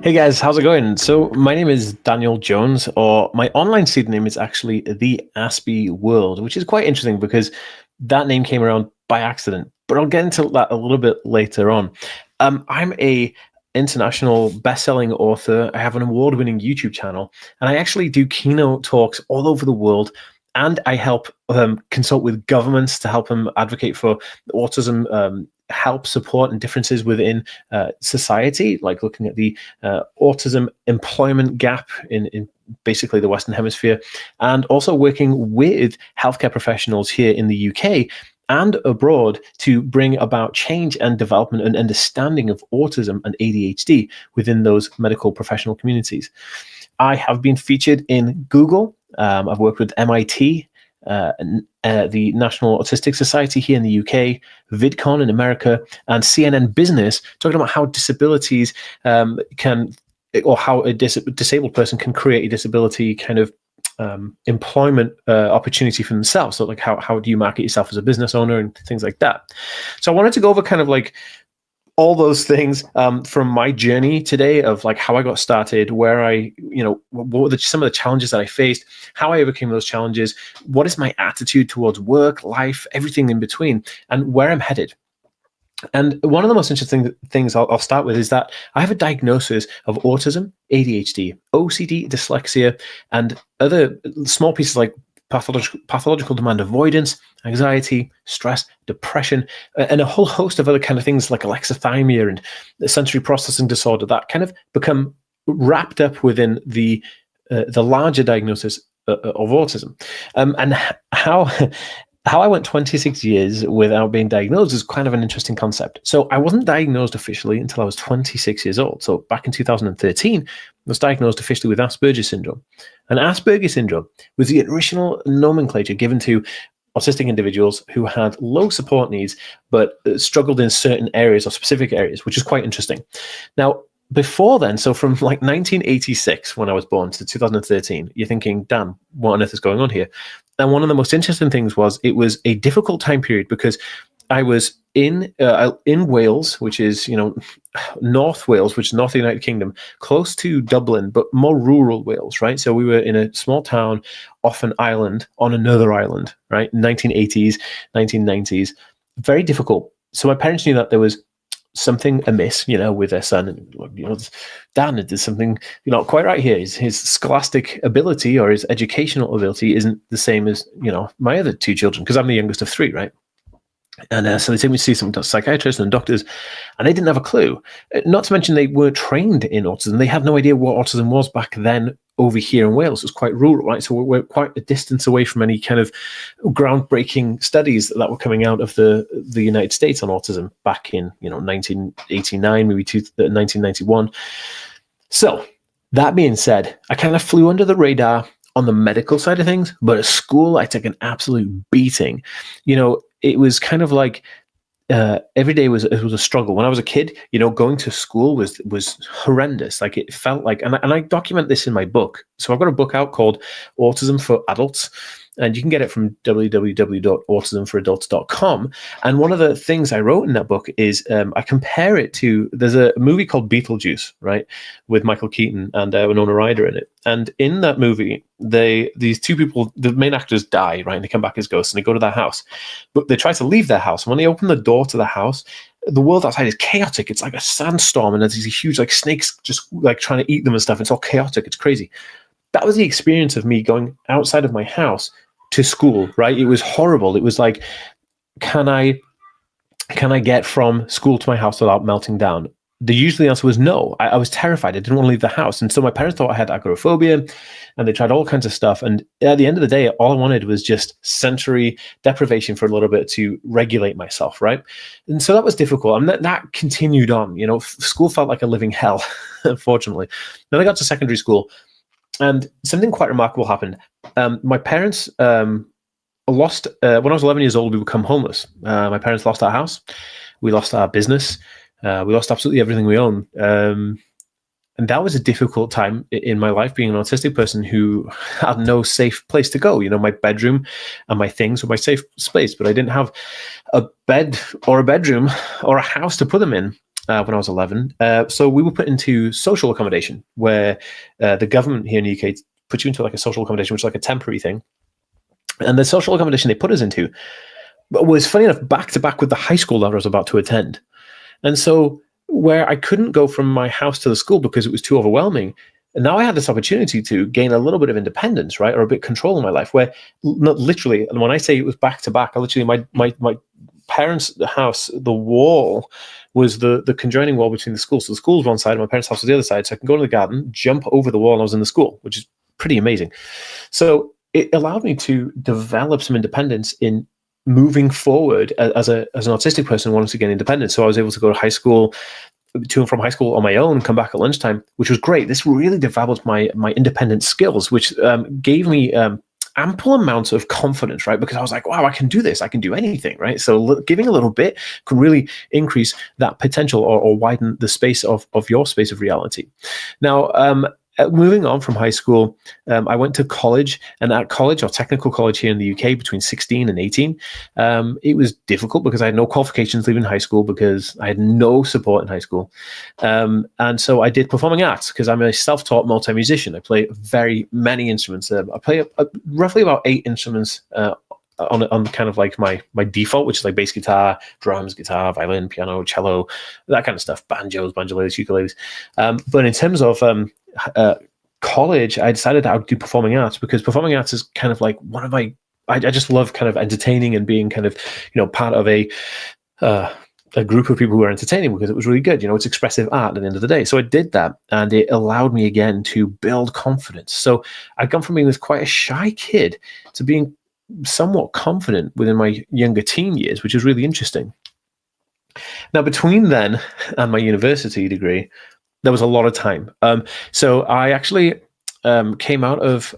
Hey guys, how's it going? So my name is Daniel Jones, or my online pseudonym is actually the Aspie World, which is quite interesting because that name came around by accident. But I'll get into that a little bit later on. I'm a international best-selling author. I have an award-winning YouTube channel, and I actually do keynote talks all over the world. And I help consult with governments to help them advocate for autism help, support, and differences within society, like looking at the autism employment gap in basically the Western Hemisphere, and also working with healthcare professionals here in the UK and abroad to bring about change and development and understanding of autism and ADHD within those medical professional communities. I have been featured in Google. I've worked with MIT, the National Autistic Society here in the UK, VidCon in America, and CNN Business, talking about how disabilities or how a disabled person can create a disability kind of employment opportunity for themselves. So like how do you market yourself as a business owner and things like that. So I wanted to go over kind of like all those things from my journey today of like how I got started, where what were some of the challenges that I faced, how I overcame those challenges, what is my attitude towards work, life, everything in between, and where I'm headed. And one of the most interesting things I'll start with is that I have a diagnosis of autism, ADHD, OCD, dyslexia, and other small pieces like pathological demand avoidance, anxiety, stress, depression, and a whole host of other kind of things like alexithymia and the sensory processing disorder that kind of become wrapped up within the larger diagnosis of autism. And how I went 26 years without being diagnosed is kind of an interesting concept. So I wasn't diagnosed officially until I was 26 years old. So back in 2013, I was diagnosed officially with Asperger's syndrome. And Asperger's syndrome was the original nomenclature given to autistic individuals who had low support needs, but struggled in certain areas or specific areas, which is quite interesting. Now, before then, so from like 1986, when I was born, to 2013, you're thinking, Dan, what on earth is going on here? And one of the most interesting things was it was a difficult time period because I was in Wales, which is, North Wales, which is North United Kingdom, close to Dublin, but more rural Wales, right? So we were in a small town off an island on another island, right? 1980s, 1990s, very difficult. So my parents knew that there was something amiss, with their son, and Dan, there's something not quite right here. His scholastic ability or his educational ability isn't the same as my other two children, because I'm the youngest of three, right? And so they took me to see some psychiatrists and doctors, and they didn't have a clue. Not to mention they weren't trained in autism. They had no idea what autism was back then over here in Wales. It was quite rural, right? So we're quite a distance away from any kind of groundbreaking studies that were coming out of the United States on autism back in 1989, maybe 1991. So that being said, I kind of flew under the radar on the medical side of things, but at school I took an absolute beating. It was kind of like every day was a struggle. When I was a kid, going to school was horrendous. Like it felt like, and I document this in my book. So I've got a book out called Autism for Adults, and you can get it from www.autismforadults.com. And one of the things I wrote in that book is I compare it to, there's a movie called Beetlejuice, right, with Michael Keaton and Winona Ryder in it. And in that movie, these two people, the main actors die, right, and they come back as ghosts and they go to their house. But they try to leave their house. And when they open the door to the house, the world outside is chaotic. It's like a sandstorm, and there's these huge like snakes just like trying to eat them and stuff. It's all chaotic. It's crazy. That was the experience of me going outside of my house to school, right? It was horrible. It was like, can I get from school to my house without melting down? The usual answer was no. I was terrified. I didn't want to leave the house. And so my parents thought I had agoraphobia, and they tried all kinds of stuff. And at the end of the day, all I wanted was just sensory deprivation for a little bit to regulate myself, right? And so that was difficult. And that continued on. School felt like a living hell, unfortunately. Then I got to secondary school, and something quite remarkable happened. My parents lost, when I was 11 years old, we become homeless. My parents lost our house. We lost our business. We lost absolutely everything we own. And that was a difficult time in my life, being an autistic person who had no safe place to go. My bedroom and my things were my safe space, but I didn't have a bed or a bedroom or a house to put them in. when I was 11. So we were put into social accommodation, where the government here in the UK put you into like a social accommodation, which is like a temporary thing. And the social accommodation they put us into was, funny enough, back to back with the high school that I was about to attend. And so where I couldn't go from my house to the school because it was too overwhelming, and now I had this opportunity to gain a little bit of independence, right, or a bit of control in my life, where not literally, and when I say it was back to back, I literally, my parents' house, the wall was the conjoining wall between the school. So the school was one side and my parents' house was the other side. So I can go to the garden, jump over the wall, and I was in the school, which is pretty amazing. So it allowed me to develop some independence in moving forward as an autistic person wanting to gain independence. So I was able to go to high school, to and from high school on my own, come back at lunchtime, which was great. This really developed my independent skills, which gave me ample amounts of confidence, right? Because I was like, wow, I can do this. I can do anything, right? So giving a little bit can really increase that potential, or widen the space of your space of reality. Now, moving on from high school, I went to college, and at college, or technical college here in the UK, between 16 and 18, it was difficult because I had no qualifications leaving high school, because I had no support in high school. And so I did performing arts, because I'm a self-taught multi-musician. I play very many instruments. I play roughly about 8 instruments on kind of like my default, which is like bass guitar, drums, guitar, violin, piano, cello, that kind of stuff, banjos, banjolettes, ukuleles. But in terms of college, I decided I would do performing arts, because performing arts is kind of like one of my, I just love kind of entertaining and being kind of, part of a group of people who are entertaining, because it was really good. It's expressive art at the end of the day. So I did that, and it allowed me again to build confidence. So I'd gone from being this quite a shy kid to being somewhat confident within my younger teen years, which is really interesting. Now, between then and my university degree, there was a lot of time. So I actually came out of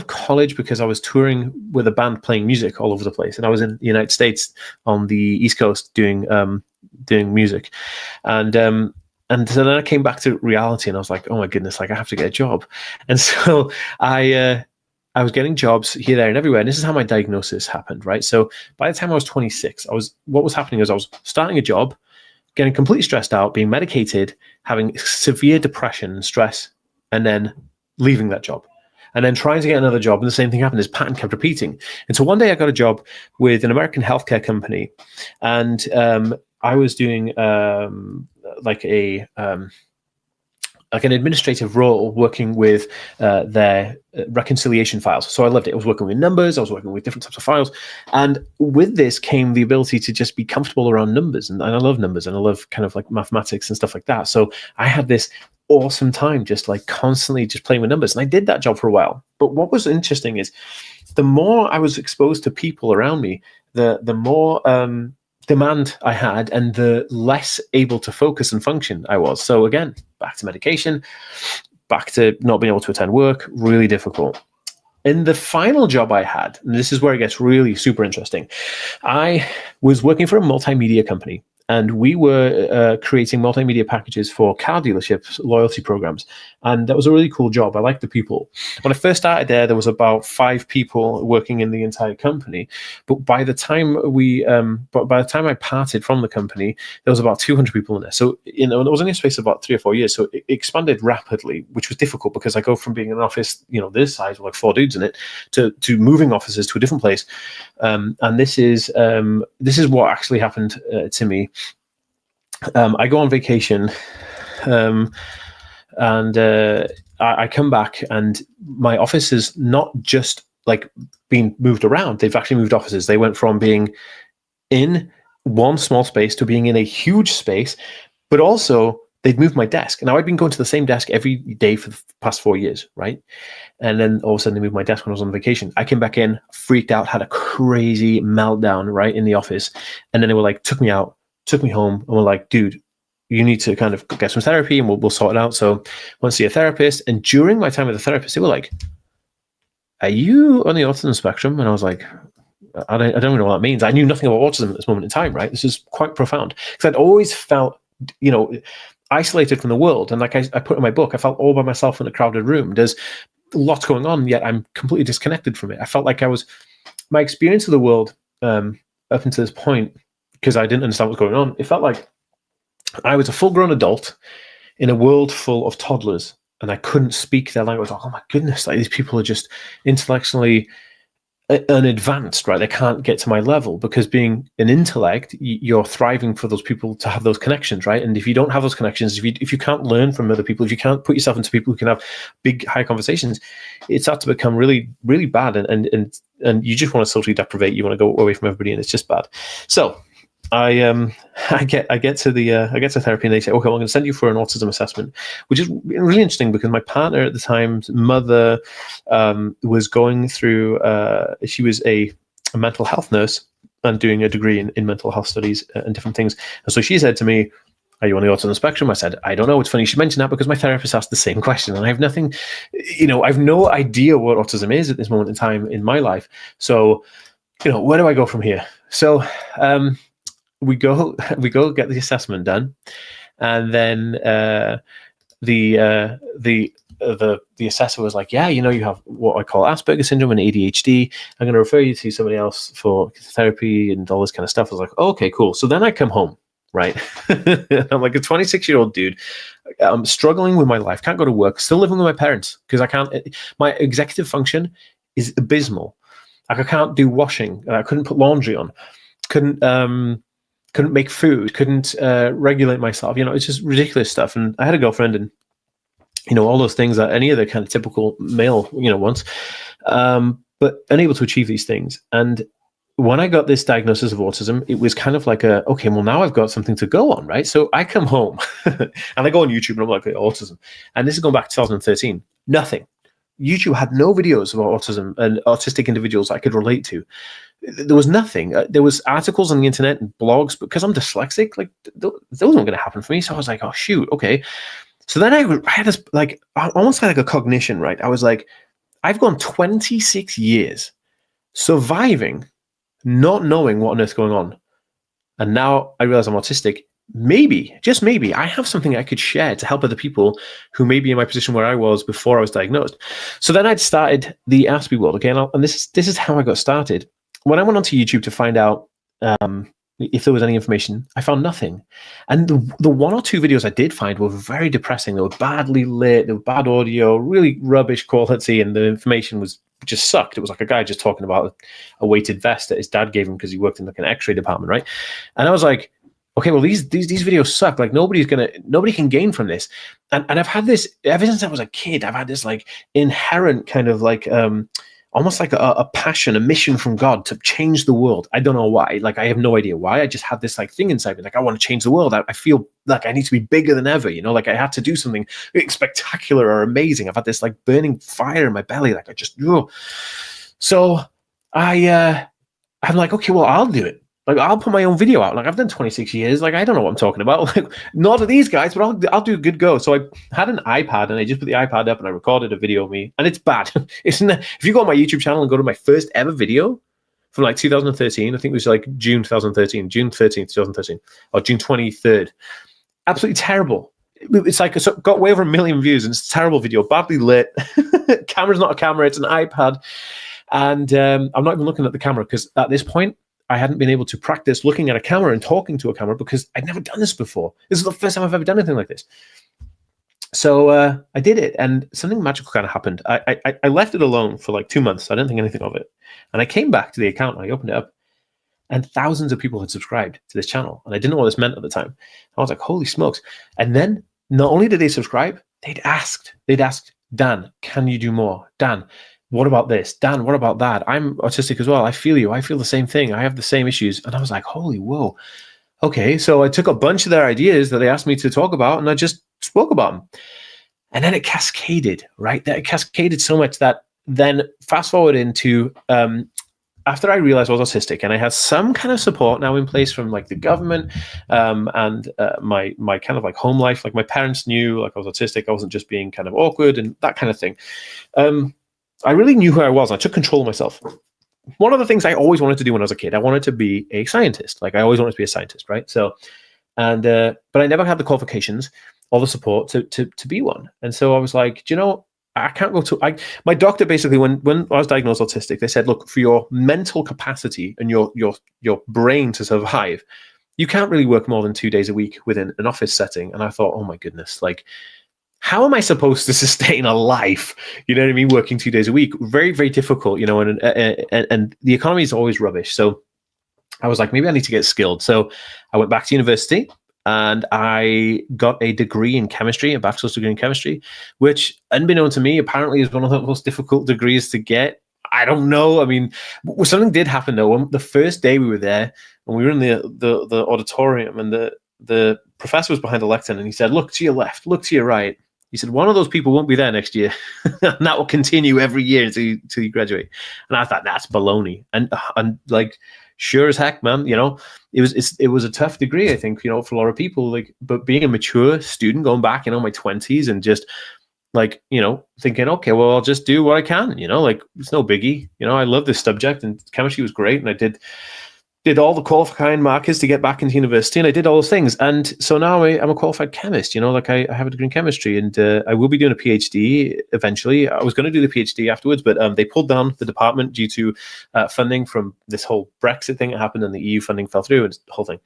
college because I was touring with a band, playing music all over the place, and I was in the United States on the East Coast doing music, and so then I came back to reality, and I was like, oh my goodness, like I have to get a job, and so I was getting jobs here, there, and everywhere. And this is how my diagnosis happened, right? So by the time I was 26, what was happening is I was starting a job, getting completely stressed out, being medicated, having severe depression and stress, and then leaving that job. And then trying to get another job, and the same thing happened. This pattern kept repeating. And so one day I got a job with an American healthcare company, and I was doing like an administrative role, working with their reconciliation files. So I loved it. I was working with numbers. I was working with different types of files. And with this came the ability to just be comfortable around numbers. And I love numbers, and I love kind of like mathematics and stuff like that. So I had this awesome time just like constantly just playing with numbers. And I did that job for a while. But what was interesting is the more I was exposed to people around me, the more demand I had, and the less able to focus and function I was. So again, back to medication, back to not being able to attend work, really difficult. In the final job I had, and this is where it gets really super interesting, I was working for a multimedia company, and we were creating multimedia packages for car dealerships, loyalty programs. And that was a really cool job. I liked the people. When I first started there was about 5 people working in the entire company. But by the time I parted from the company, there was about 200 people in there. So, there was only a space of about 3 or 4 years. So it expanded rapidly, which was difficult, because I go from being in an office, this size with like 4 dudes in it, to moving offices to a different place. And this is what actually happened to me. I go on vacation, and I come back, and my office is not just like being moved around. They've actually moved offices. They went from being in one small space to being in a huge space, but also they'd moved my desk. Now, I'd been going to the same desk every day for the past 4 years, right? And then all of a sudden they moved my desk when I was on vacation. I came back in, freaked out, had a crazy meltdown right in the office. And then they were like, took me out, took me home, and were like, dude, you need to kind of get some therapy, and we'll sort it out. So I went to see a therapist. And during my time with the therapist, they were like, are you on the autism spectrum? And I was like, I don't even know what that means. I knew nothing about autism at this moment in time, right? This is quite profound, because I'd always felt, isolated from the world. And like I put in my book, I felt all by myself in a crowded room. There's lots going on, yet I'm completely disconnected from it. I felt like my experience of the world up until this point, because I didn't understand what was going on, it felt like I was a full-grown adult in a world full of toddlers, and I couldn't speak their language. Like, oh my goodness, like these people are just intellectually unadvanced, right? They can't get to my level, because being an intellect, you're thriving for those people to have those connections, right? And if you don't have those connections, if you can't learn from other people, if you can't put yourself into people who can have big, high conversations, it starts to become really, really bad. And you just want to socially deprivate. You want to go away from everybody, and it's just bad. So I get to therapy, and they say, okay, well, I'm going to send you for an autism assessment, which is really interesting because my partner at the time's mother was going through. She was a mental health nurse and doing a degree in mental health studies and different things. And so she said to me, "Are you on the autism spectrum?" I said, "I don't know." It's funny she mentioned that because my therapist asked the same question, and I have nothing, I have no idea what autism is at this moment in time in my life. So, where do I go from here? So. We go get the assessment done, and then the assessor was like, "Yeah, you have what I call Asperger's syndrome and ADHD. I'm going to refer you to somebody else for therapy and all this kind of stuff." I was like, oh, "Okay, cool." So then I come home, right? I'm like a 26-year-old dude. I'm struggling with my life, can't go to work, still living with my parents because I can't. My executive function is abysmal. Like I can't do washing. I couldn't put laundry on. Couldn't make food, couldn't regulate myself. It's just ridiculous stuff. And I had a girlfriend, and all those things that any other kind of typical male wants, but unable to achieve these things. And when I got this diagnosis of autism, it was kind of like okay, well, now I've got something to go on, right? So I come home and I go on YouTube, and I'm like, autism, and this is going back to 2013. Nothing. YouTube had no videos about autism and autistic individuals I could relate to. There was nothing. There was articles on the internet and blogs, but because I'm dyslexic, like those weren't going to happen for me. So I was like, oh shoot, okay. So then I had this like almost like a cognition, right? I was like, I've gone 26 years surviving, not knowing what on earth's going on, and now I realize I'm autistic. Maybe, just maybe, I have something I could share to help other people who may be in my position where I was before I was diagnosed. So then I'd started the Aspie World, okay, and this is how I got started. When I went onto YouTube to find out if there was any information, I found nothing. And the one or two videos I did find were very depressing. They were badly lit, they were bad audio, really rubbish quality, and the information was just sucked. It was like a guy just talking about a weighted vest that his dad gave him because he worked in like an X-ray department, right? And I was like, okay, well, these videos suck. Like nobody can gain from this. And I've had this ever since I was a kid. I've had this like inherent kind of like almost like a passion, a mission from God to change the world. I don't know why. Like I have no idea why. I just had this like thing inside me. Like I want to change the world. I feel like I need to be bigger than ever. Like I had to do something spectacular or amazing. I've had this like burning fire in my belly. Like I just. So I'm like, okay, well, I'll do it. Like I'll put my own video out. Like I've done 26 years. Like I don't know what I'm talking about. Like not to these guys, but I'll do a good go. So I had an iPad, and I just put the iPad up, and I recorded a video of me. And it's bad. If you go on my YouTube channel and go to my first ever video from like 2013, I think it was like June 2013, June 13th, 2013, or June 23rd. Absolutely terrible. It's like it's got way over 1 million views, and it's a terrible video, badly lit. Camera's not a camera; it's an iPad. And I'm not even looking at the camera because at this point, I hadn't been able to practice looking at a camera and talking to a camera because I'd never done this before. This is the first time I've ever done anything like this. So I did it, and something magical kind of happened. I left it alone for like 2 months. I didn't think anything of it. And I came back to the account, and I opened it up, and thousands of people had subscribed to this channel. And I didn't know what this meant at the time. I was like, holy smokes. And then not only did they subscribe, they'd asked, Dan, can you do more? Dan, what about this? Dan, what about that? I'm autistic as well. I feel you. I feel the same thing. I have the same issues. And I was like, holy whoa. Okay, so I took a bunch of their ideas that they asked me to talk about, and I just spoke about them. And then it cascaded, right? That it cascaded so much that then fast forward into after I realized I was autistic, and I had some kind of support now in place from like the government and my kind of like home life. Like my parents knew like I was autistic. I wasn't just being kind of awkward and that kind of thing. I really knew who I was. I took control of myself. One of the things I always wanted to do when I was a kid, I wanted to be a scientist. Like I always wanted to be a scientist, right? So, but I never had the qualifications or the support to be one. And so I was like, I can't go to. My doctor basically, when I was diagnosed autistic, they said, look, for your mental capacity and your brain to survive, you can't really work more than 2 days a week within an office setting. And I thought, oh my goodness, like, how am I supposed to sustain a life? You know what I mean? Working 2 days a week, very, very difficult, you know, and the economy is always rubbish. So I was like, maybe I need to get skilled. So I went back to university and I got a degree in chemistry, a bachelor's degree in chemistry, which, unbeknown to me, apparently is one of the most difficult degrees to get. I don't know. I mean, something did happen though. The first day we were there, and we were in the auditorium, and the professor was behind the lectern, and he said, "Look to your left, look to your right." He said, "One of those people won't be there next year, and that will continue every year till you graduate." And I thought, that's baloney. And like, sure as heck, man. You know, it was a tough degree, I think, you know, for a lot of people. Like, but being a mature student, going back, you know, my 20s, and just like, you know, thinking, okay, well, I'll just do what I can. You know, like, it's no biggie. You know, I love this subject, and chemistry was great, and I did all the qualifying markers to get back into university, and I did all those things. And so now I'm a qualified chemist, you know, like I have a degree in chemistry, and I will be doing a PhD eventually. I was going to do the PhD afterwards, but they pulled down the department due to funding from this whole Brexit thing that happened, and the EU funding fell through, and the whole thing.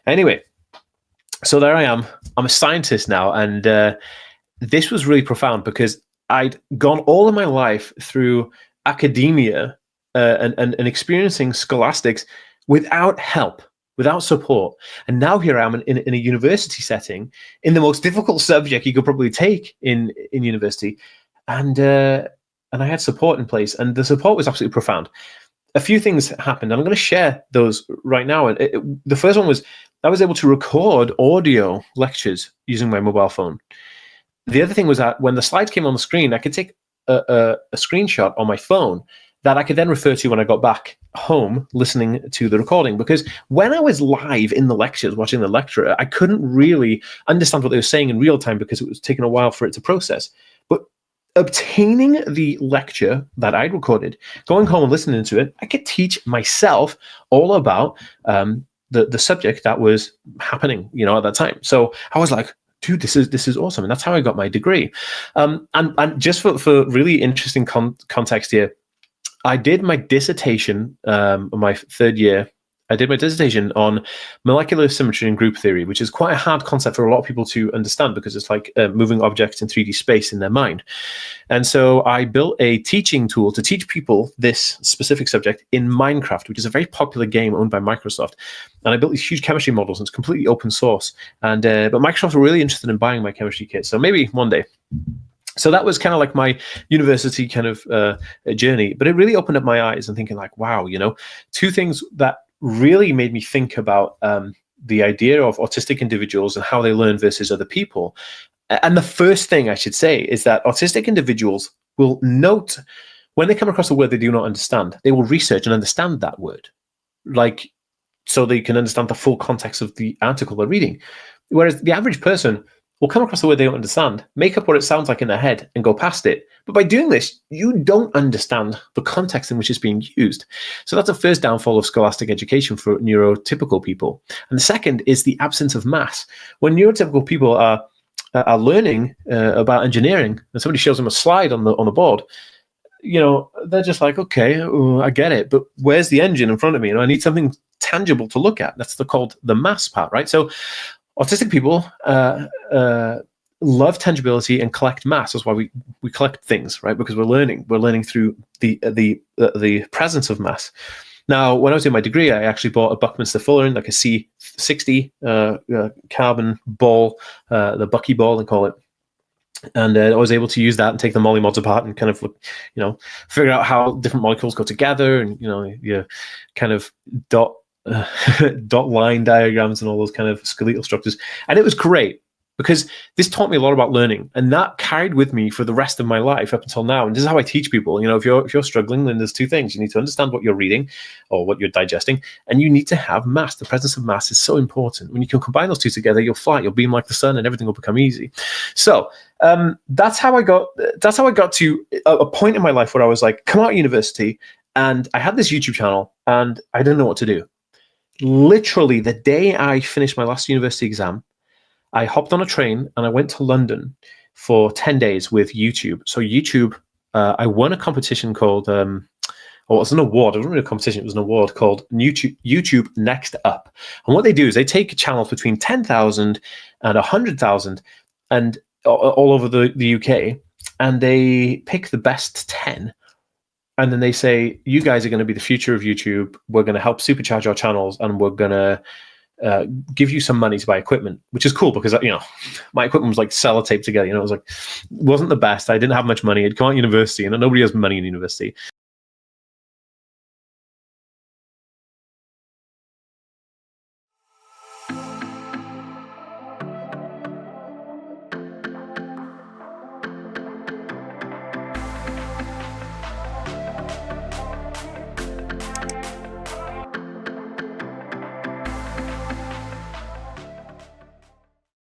Anyway, so there I am. I'm a scientist now, and this was really profound because I'd gone all of my life through academia and experiencing scholastics without help, without support. And now here I am in a university setting, in the most difficult subject you could probably take in university. And I had support in place, and the support was absolutely profound. A few things happened, and I'm going to share those right now. And the first one was I was able to record audio lectures using my mobile phone. The other thing was that when the slides came on the screen, I could take a screenshot on my phone that I could then refer to when I got back home listening to the recording. Because when I was live in the lectures, watching the lecturer, I couldn't really understand what they were saying in real time because it was taking a while for it to process. But obtaining the lecture that I'd recorded, going home and listening to it, I could teach myself all about the subject that was happening, you know, at that time. So I was like, dude, this is awesome. And that's how I got my degree. And just for really interesting context here, I did my dissertation, my third year. I did my dissertation on molecular symmetry and group theory, which is quite a hard concept for a lot of people to understand because it's like moving objects in 3D space in their mind. And so I built a teaching tool to teach people this specific subject in Minecraft, which is a very popular game owned by Microsoft. And I built these huge chemistry models, and it's completely open source. And but Microsoft were really interested in buying my chemistry kit, so maybe one day. So that was kind of like my university kind of journey, but it really opened up my eyes and thinking like, wow, you know, two things that really made me think about the idea of autistic individuals and how they learn versus other people. And the first thing I should say is that autistic individuals will note when they come across a word they do not understand, they will research and understand that word, like, so they can understand the full context of the article they're reading. Whereas the average person will come across a word they don't understand, make up what it sounds like in their head, and go past it. But by doing this, you don't understand the context in which it's being used. So that's the first downfall of scholastic education for neurotypical people. And the second is the absence of mass. When neurotypical people are learning about engineering, and somebody shows them a slide on the board, you know, they're just like, okay, I get it, but where's the engine in front of me? And I need something tangible to look at. That's called the mass part, right? So autistic people love tangibility and collect mass. That's why we collect things, right? Because we're learning through the presence of mass. Now, when I was doing my degree, I actually bought a Buckminster Fullerene, like a C60 carbon ball, the Bucky ball, they call it. And I was able to use that and take the mods apart and kind of, you know, figure out how different molecules go together, and, you know, you kind of dot line diagrams and all those kind of skeletal structures. And it was great because this taught me a lot about learning, and that carried with me for the rest of my life up until now. And this is how I teach people. You know, if you're struggling, then there's two things. You need to understand what you're reading or what you're digesting, and you need to have mass. The presence of mass is so important. When you can combine those two together, you'll fly, you'll beam like the sun, and everything will become easy. So that's how I got to a point in my life where I was like, come out of university, and I had this YouTube channel, and I didn't know what to do. Literally the day I finished my last university exam, I hopped on a train and I went to London for 10 days with YouTube. So YouTube, I won a competition called or it's an award. It wasn't really a competition. It was an award called YouTube Next Up. And what they do is they take channels between 10,000 and 100,000 and all over the UK, and they pick the best 10. And then they say, you guys are going to be the future of YouTube. We're going to help supercharge our channels, and we're going to give you some money to buy equipment, which is cool because, you know, my equipment was like sellotape together. You know, it was like, wasn't the best. I didn't have much money. I'd come out of university, and nobody has money in university.